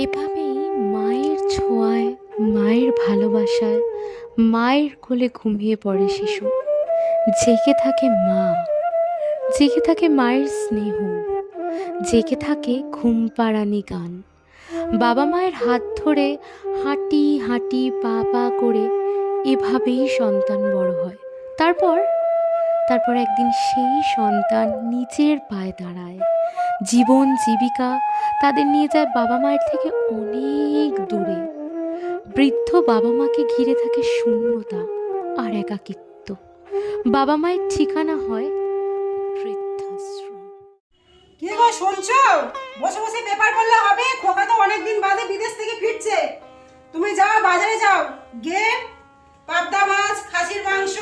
এভাবেই মায়ের ছোঁয়ায়, মায়ের ভালোবাসায়, মায়ের কোলে ঘুমিয়ে পড়ে শিশু। জেগে থাকে মা, জেগে থাকে মায়ের স্নেহ, জেগে থাকে ঘুম পাড়ানি গান। বাবা মায়ের হাত ধরে হাঁটি হাঁটি পা পা করে এভাবেই সন্তান বড় হয়। তারপর তারপর একদিন সেই সন্তান নিজের পায়ে দাঁড়ায়। জীবন জীবিকা তাদের নিয়ে যায় বাবা মায়ের থেকে অনেক দূরে। বৃদ্ধ বাবা মাকে ঘিরে থাকে শূন্যতা আর একাকিত্ব। বাবা মায়ের ঠিকানা হয় বৃদ্ধাশ্রম। কি গো শুনছো? বসে বসে পেপার পড়লে হবে? খোকা তো অনেকদিন বাদে বিদেশ থেকে ফিরছে। তুমি যাও, বাজারে যাও, গিয়ে পাবদা মাছ, খাসির মাংস,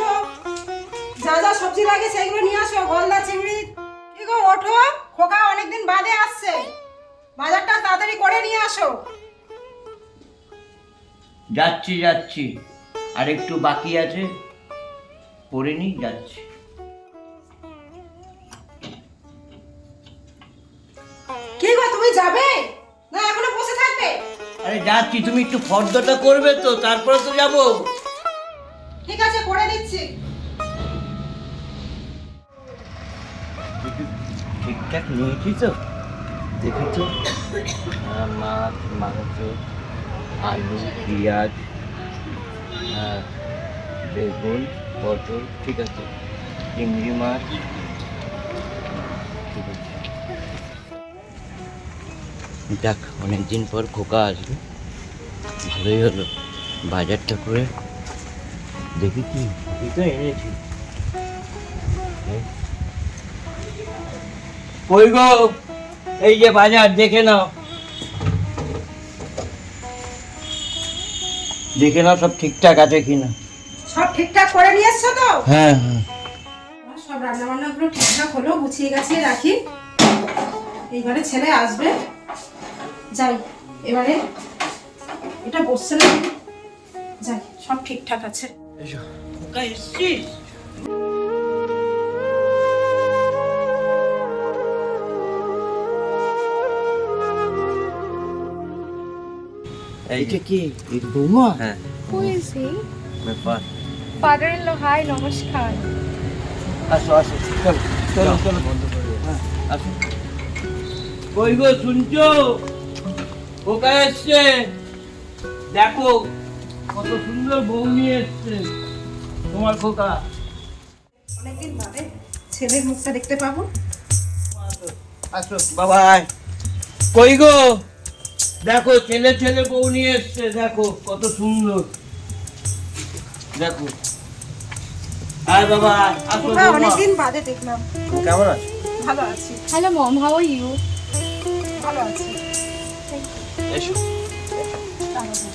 যা যা সবজি লাগে সেগুলো নিয়ে আসো, গলদা চিংড়ি। কি গো ওঠো, খোকা অনেকদিন বাদে আসছে, বাজারটা তাড়াতাড়ি করে নিয়ে আসো। যাচ্ছি যাচ্ছি, আর একটু বাকি আছে, করে নি, যাচ্ছি। কি গো তুমি যাবে না এখনো বসে থাকবে? আরে যাচ্ছি, তুমি একটু ফর্দটা করবে তো, তারপরে তো যাবো। ঠিক আছে, করে দিচ্ছি। ঠিকঠাক নিয়েছি তো, দেখেছো? মাছ, মাংস, আলু, পেঁয়াজ, বেগুন, পটল, ঠিক আছে, চিংড়ি মাছ, ঠিক আছে। যাক, অনেকদিন পর খোকা আসবে, ভালোই হলো। বাজারটা করে দেখি কি তো এনেছি। কই গো, এই যে বাজার, দেখে নাও, দেখে নাও সব ঠিকঠাক আছে কিনা। সব ঠিকঠাক করে নিয়ে এসছো তো? হ্যাঁ হ্যাঁ, সব রান্না বান্না গুলো ঠিকঠাক হলো, গুছিয়ে গাছিয়ে রাখি। এইবারে ছেলে আসবে, যাই এবারে। এটা বসছে না, যাই, সব ঠিকঠাক আছে। এসো। খোকা এসছিস? এইটা কি এর বৌমা? হ্যাঁ। Who is he? ব্যাপার। Father-in-law, hi, নমস্কার। আসো আসো, চলো চলো চলো, বন্ধ করে দাও। হ্যাঁ, আসো। কই গো, শুনছো? খোকা এসছে, দেখো কত সুন্দর বউ নিয়ে এসছে তোমার খোকা। অনেকদিন বাদে ছেলের মুখটা দেখতে পাবো। আসো বাবা। কই গো, দেখো ছেলে ছেলে বউ নিয়ে এসছে, দেখো কত সুন্দর, দেখো। আয় বাবা, আসো ওটা বৌমা। অনেকদিন বাদে দেখলাম। কেমন আছো? ভালো আছি, Hello mom, how are you? ভালো আছি। এসো।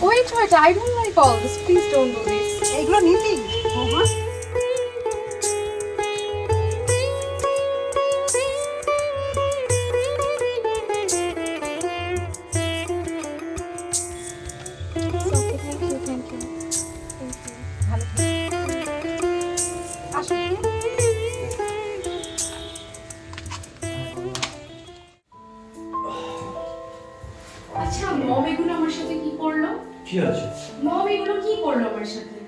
Wait, I don't like all this. Please don't do this. এইগুলো নিবি বৌমা? It's okay, thank you, thank you. Thank you. ভালো আসো। আচ্ছা মম এগুলো আমার সাথে কি করলো? কি আছে? মম এগুলো কি করলো আমার সাথে?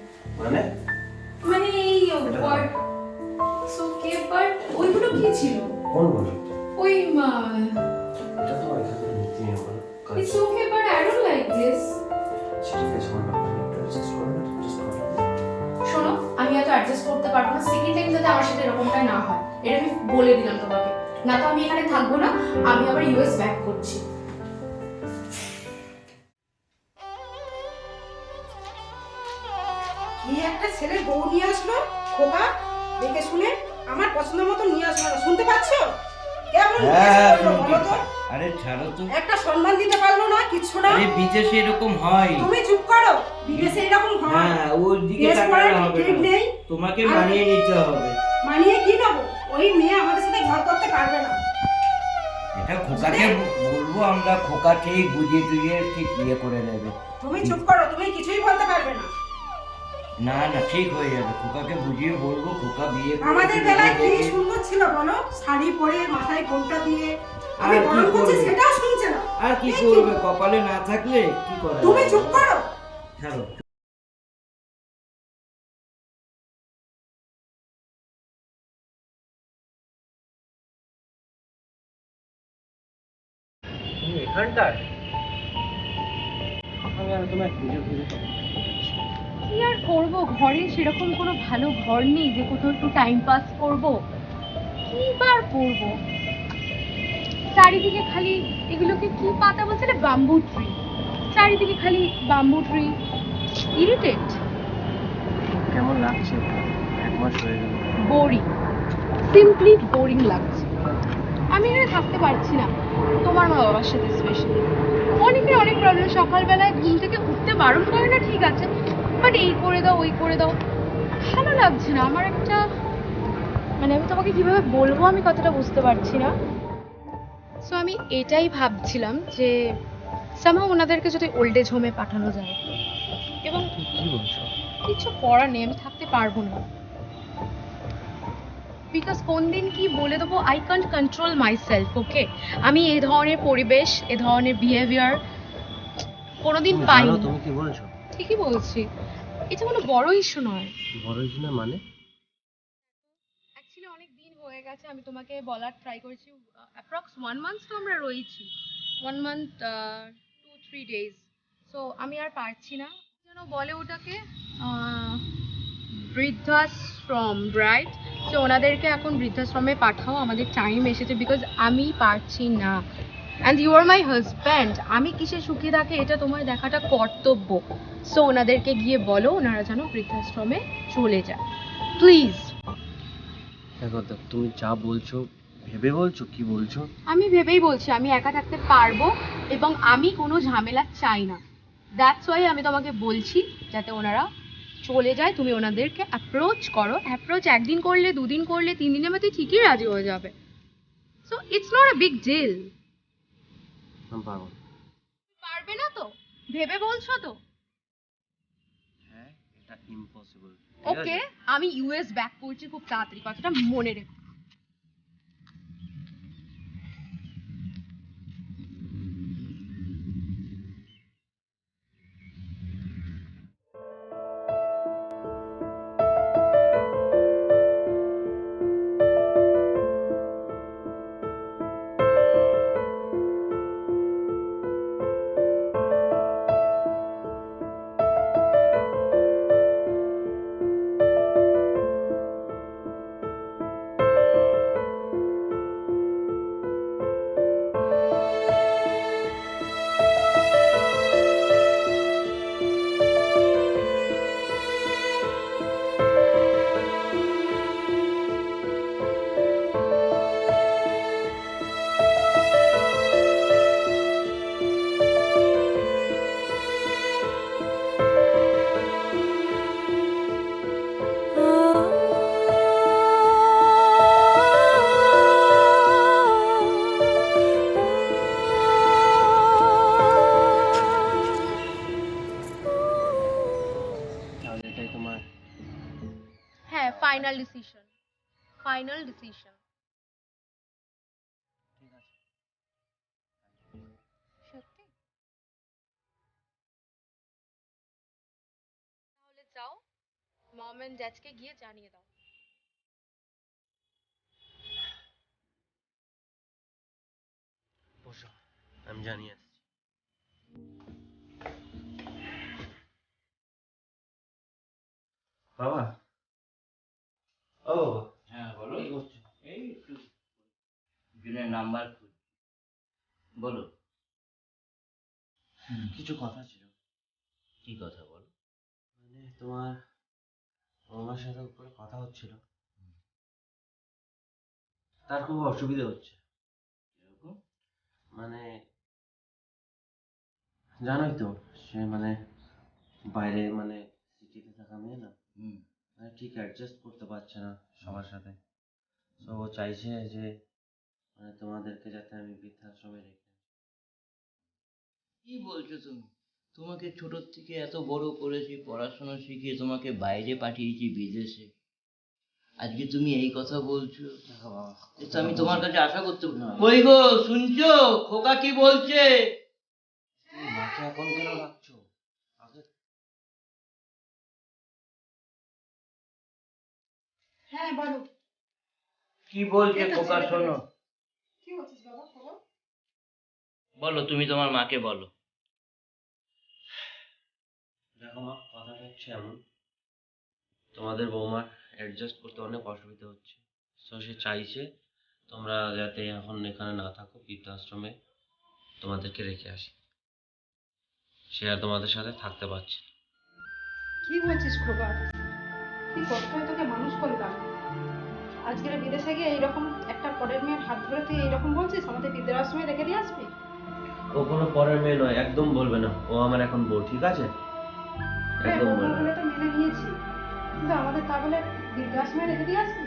মানে মানে এই ওয়ার্ড ওকে, বাট ওইগুলো কি ছিল? কোন বলো? ওই এটা তো এখানে নীতি নিয়ম বলো। It's okay but I don't like this. ঠিক আছে, আমার ব্যাপারে একটু অ্যাডজাস্ট করো না, অ্যাডজাস্ট করো। শোনো, আমি এত অ্যাডজাস্ট করতে পারবো না। সেকেন্ড টাইম যাতে আমার সাথে এরকমটা না হয়, এটা আমি বলে দিলাম তোমাকে। না তো আমি এখানে থাকবো না, আমি আবার ইউএস ব্যাক করছি। কি একটা ছেলের বউ নিয়ে আসলো খোকা, দেখে শুনে আমার পছন্দ মতো নিয়ে আসলো না। শুনতে পাচ্ছো কেমন হ্যাঁ, বলো তো? আরে ছাড়ো তো, একটা সম্মান দিতে পারলো না, কিচ্ছু না। আরে বিদেশে এরকম হয়। তুমি চুপ করো, বিদেশে এরকম হয়। হ্যাঁ, ওর দিকে দেশ তাকালে পড়ার হবে ঠিক না, নেই। তোমাকে আর- মানিয়ে নিতে হবে। মানিয়ে কি নেবো? ওই মেয়ে আমাদের সাথে ঘর করতে পারবে না। এটা খোকাকে বলবো আমরা, খোকা ঠিক বুঝিয়ে টুঝিয়ে ঠিক বিয়ে করে নেবে। তুমি চুপ করো, তুমি কিছুই বলতে পারবে না। না না, ঠিক হয়ে যাবে, খোকাকে বুঝিয়ে বলবো, খোকা বিয়ে করে আমাদের দিবে, বেলায় কি দেখে। সুন্দর ছিল বলো, শাড়ি পরে মাথায় ঘোমটা দিয়ে। আমি আর কি বরণ করছি করবে? সেটাও শুনছে না। আর কি করবে, কপালে না থাকলে কি করা যাবে? তুমি চুপ করো। ছাড়ো। তুমি এখানটায়? আমি আর তোমায় খুঁজে খুঁজে কি আর করব, ঘরে সেরকম কোনো ভালো ঘর নেই যে কোথাও একটু টাইম পাস করব। কি বার করব, চারিদিকে খালি এগুলোকে কি পাতা বলছে না, বাম্বু ট্রি, চারিদিকে খালি বাম্বু ট্রি। ইরিটেট, কেমন লাগছে? 1 মাস হয়ে গেল। বোরিং, সিম্পলি বোরিং লাগছে। আমি এখানে থাকতে পারছি না, তোমার মা বাবার সাথে স্পেশালি। অনেকের অনেক প্রবলেম, সকালবেলায় ঘুম থেকে উঠতে বারণ করে না, ঠিক আছে, বাট এই করে দাও ওই করে দাও, ভালো লাগছে না আমার একটা, মানে আমি তোমাকে কিভাবে বলবো আমি কথাটা বুঝতে পারছি না। সো আমি এটাই ভাবছিলাম যে সামহাও ওনাদেরকে যদি ওল্ড এজ হোমে পাঠানো যায়, এবং কি বলছো? কিছু করার নেই, আমি থাকতে পারবো না। বিকজ কোন দিন কি বলে দেবো, I can't control myself. Okay, আমি এই ধরনের পরিবেশ, এ ধরনের বিহেভিয়ার কোনোদিন তুমি পাইনি। জানো তুমি কি বলছো? ঠিকই বলছি, এটা কোনো বড় ইস্যু নয়। বড় কিছু না মানে? অ্যাকচুয়ালি অনেক দিন হয়ে গেছে, আমি তোমাকে বলার ট্রাই করেছি, অ্যাপ্রক্স 1 মান্থ তো আমরা রয়েছি, 1 মান্থ 2-3 ডেজ। সো আমি আর পারছি না, যেন বলে ওটাকে বৃদ্ধাশ্রম, রাইট? সো ওনাদেরকে এখন বৃদ্ধাশ্রমে পাঠাও, আমাদের টাইম এসেছে, বিকজ আমি পারছি না। And you are my husband, আমি কিসে সুখী থাকে এটা তোমার দেখাটা কর্তব্য। সো ওনাদেরকে গিয়ে বলো ওনারা যেন বৃদ্ধাশ্রমে চলে যায়, প্লিজ। দেখো তুমি যা বলছো ভেবে বলছো, কি বলছো? আমি ভেবেই বলছি, আমি একা থাকতে পারবো এবং আমি কোনো ঝামেলা চাই না। দ্যাটস ওয়াই আমি তোমাকে বলছি যাতে ওনারা চলে যায়, তুমি ওনাদেরকে অ্যাপ্রোচ করো। অ্যাপ্রোচ একদিন করলে, 2 দিন করলে, 3 দিনের মধ্যে ঠিকই রাজি হয়ে যাবে। So it's not a big deal. আমি পারবো না। পারবে না তো? ভেবে বলছো তো? হ্যাঁ, এটা ইম্পসিবল। ওকে, আমি ইউএস ব্যাক করছি খুব তাড়াতাড়ি, কথাটা মনে রেখো। তাহলে এটাই তোমার? হ্যাঁ, ফাইনাল ডিসিশন, ফাইনাল ডিসিশন। ঠিক আছে। সত্যি? তাহলে যাও, মম এন্ড ড্যাডকে গিয়ে জানিয়ে দাও। বসো, আমি জানিয়ে আসছি। বাবা, ও হ্যাঁ বলো। কি করছো? এই একটু জনের নাম্বার খুঁজ, বলো। কিছু কথা ছিল। কি কথা বলো? মানে তোমার আমার সাথে উপরে কথা হচ্ছিল, তার খুব অসুবিধা হচ্ছে। এরকম? মানে জানোই তো, সে মানে বাইরে মানে সিটিতে থাকা মেয়ে না, হুম। মানে ঠিক অ্যাডজাস্ট করতে পারছে না সবার সাথে। তো ও চাইছে যে মানে তোমাদেরকে যাতে আমি বৃদ্ধাশ্রমে রেখে। কি বলছো তুমি? তোমাকে ছোট থেকে এত বড় করেছি, পড়াশোনা শিখিয়ে তোমাকে বাইরে পাঠিয়েছি বিদেশে, আজকে তুমি এই কথা বলছো? দেখো বাবা, এ তো আমি তোমার কাছে আশা করতে পারি না। কই গো, শুনছো খোকা কি বলছে? মাকে এখন কেন রাখছো? আগে হ্যাঁ বলো, কি বলছে এই তো খোকা ছেলে শোনো? কি বলছিস বাবা? বলো। বলো, তুমি তোমার মাকে বলো। দেখো মা, কথাটা হচ্ছে এমন, তোমাদের বৌমার অ্যাডজাস্ট করতে অনেক অসুবিধা হচ্ছে। তো সে চাইছে তোমরা যাতে এখন এখানে না থাকো, বৃদ্ধাশ্রমে তোমাদেরকে রেখে আসি। সে আর তোমাদের সাথে থাকতে পারছে না। কি বলছিস খোকা? কি কষ্ট হয়ে তোকে মানুষ করলাম, আজকের বিদেশে গিয়ে এইরকম একটা পরের মেয়ের হাত ধরে তুই এইরকম বলছিস আমাদের বৃদ্ধাশ্রমে রেখে দিয়ে আসবি? ও কোনো পরের মেয়ে নয়, একদম বলবে না। ও আমার এখন বউ, ঠিক আছে? হ্যাঁ একদম বলবো বলবে বলে না। তো মেনে নিয়েছি, কিন্তু আমাদের তা বলে বৃদ্ধাশ্রমে রেখে দিয়ে আসবি?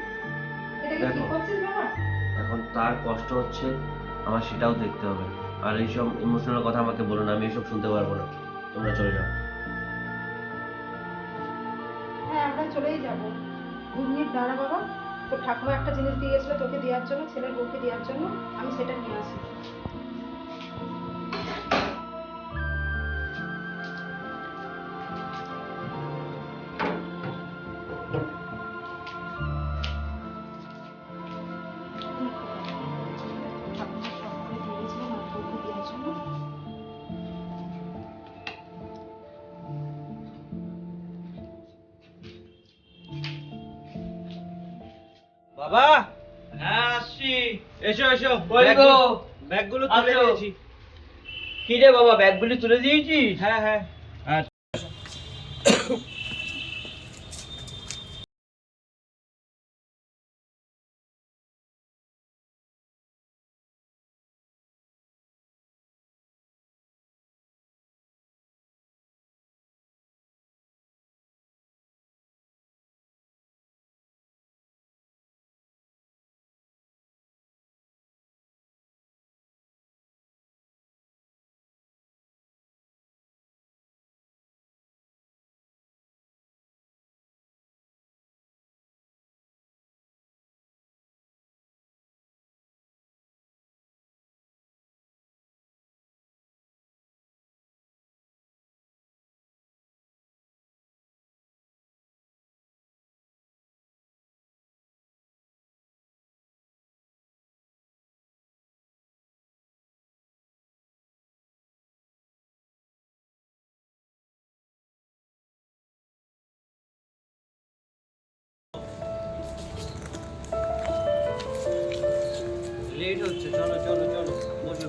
এটা কি ঠিক দেখো, করছিস বাবা? এখন তার কষ্ট হচ্ছে, আমার সেটাও দেখতে হবে। আর এইসব ইমোশনাল কথা আমাকে বলো না, আমি এসব শুনতে পারবো না। তোমরা চলে যাও। হ্যাঁ আমরা চলেই যাবো। 2 মিনিট দাঁড়া বাবা, তোর ঠাকুমা একটা জিনিস দিয়ে গেছিলো তোকে দেওয়ার জন্য, ছেলের বউকে দেওয়ার জন্য, আমি সেটা নিয়ে আসি। ঠাকুমা সব করে দিয়ে গেছিলো আমার বউকে দেওয়ার জন্য। বাবা, হ্যাঁ আসছি। এসো এসো, কই গো? ব্যাগগুলো তুলে আসো। দিয়েছি। কি রে বাবা, ব্যাগগুলি তুলে দিয়েছিস? হ্যাঁ হ্যাঁ। লেট হচ্ছে, চলো চলো চলো, বসো।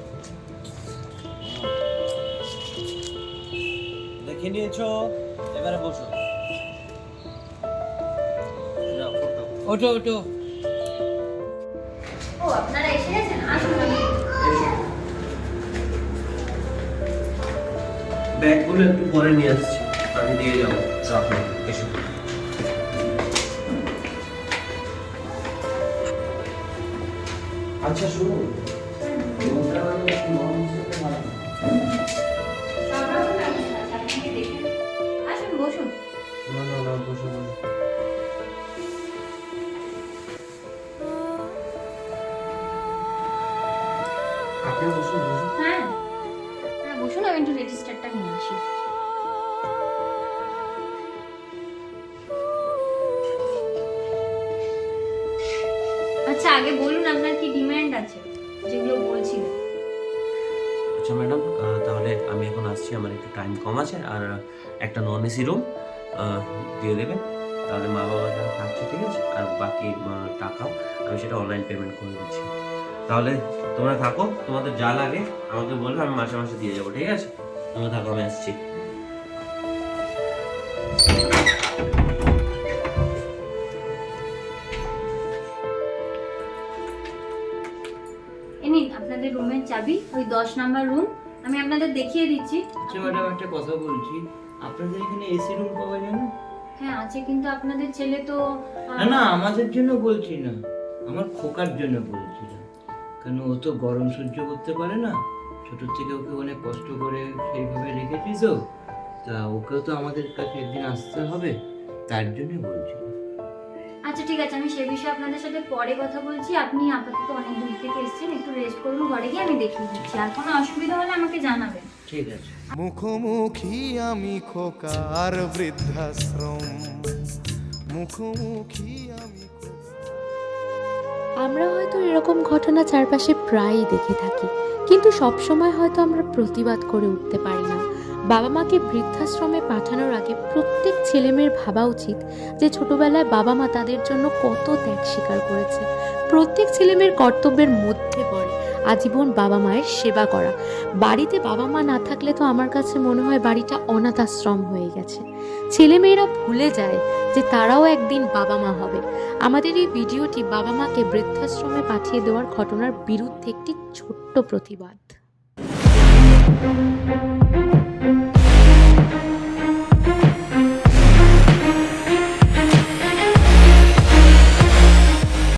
দেখে নিয়েছো, এবারে বসো। নাও, ফটো। ওঠো ওঠো। ও আপনারা এসে গেছেন, আসুন আমি ব্যাগগুলো একটু পরে নিয়ে আসছি, আমি দিয়ে যাবো। রাখো, এসো। আচ্ছা শুনুন, আসুন বসুন। না না না, বসো বসো। আপনি বসুন বসুন। হ্যাঁ হ্যাঁ বসুন, আমি একটু রেজিস্টারটা নিয়ে আসি। আচ্ছা আগে বলুন আপনার কি ডিমান্ড আছে, যেগুলো বলছিলেন। আচ্ছা ম্যাডাম, তাহলে আমি এখন আসছি, আমার একটু টাইম কম আছে, আর একটা নন এসি রুম দিয়ে দেবেন। তাহলে মা বাবা যারা থাকছে, ঠিক আছে, আর বাকি টাকাও আমি সেটা অনলাইন পেমেন্ট করে দিচ্ছি। তাহলে তোমরা থাকো, তোমাদের যা লাগে আমাকে বলবে, আমি মাসে মাসে দিয়ে যাবো, ঠিক আছে? তোমরা থাকো, আমি আসছি। এ নিন আপনাদের রুমের চাবি, ওই 10 নাম্বার রুম। আমি আপনাদের দেখিয়ে দিচ্ছি। আচ্ছা ম্যাডাম, একটা কথা বলছি, আপনাদের এখানে এসি রুম পাওয়া যায় না? হ্যাঁ আছে, কিন্তু আপনাদের ছেলে তো না না, আমাদের জন্য বলছি না, আমার খোকার জন্য বলছিলাম। কেন, ও তো গরম সহ্য করতে পারে না, ছোট থেকে ওকে অনেক কষ্ট করে সেইভাবে রেখেছি, তো তা ওকেও তো আমাদের কাছে একদিন আসতে হবে, তার জন্য বলছি। আচ্ছা ঠিক আছে, আমি সে বিষয়ে আপনাদের সাথে পরে কথা বলছি। আপনি আপাতত অনেক দূর থেকে এসেছেন, একটু রেস্ট করুন ঘরে গিয়ে, আমি দেখিয়ে দিচ্ছি। আর কোনো অসুবিধা হলে আমাকে জানাবেন। ঠিক আছে। মুখোমুখি আমি খোকার বৃদ্ধাশ্রম, মুখোমুখি আমি আমরা হয়তো এরকম ঘটনা চারপাশে প্রায়ই দেখে থাকি, কিন্তু সবসময় হয়তো আমরা প্রতিবাদ করে উঠতে পারি না। বাবা মাকে বৃদ্ধাশ্রমে পাঠানোর আগে প্রত্যেক ছেলেমেয়ের ভাবা উচিত যে ছোটবেলায় বাবা মা তাদের জন্য কত ত্যাগ স্বীকার করেছে। প্রত্যেক ছেলেমেয়ের কর্তব্যের মধ্যে পড়ে আজীবন বাবা মায়ের সেবা করা। বাড়িতে বাবা মা না থাকলে তো আমার কাছে মনে হয় বাড়িটা অনাথ আশ্রম হয়ে গেছে। ছেলেমেয়েরা ভুলে যায় যে তারাও একদিন বাবা মা হবে। আমাদের এই ভিডিওটি বাবা মাকে বৃদ্ধাশ্রমে পাঠিয়ে দেওয়ার ঘটনার বিরুদ্ধে একটি ছোট্ট প্রতিবাদ।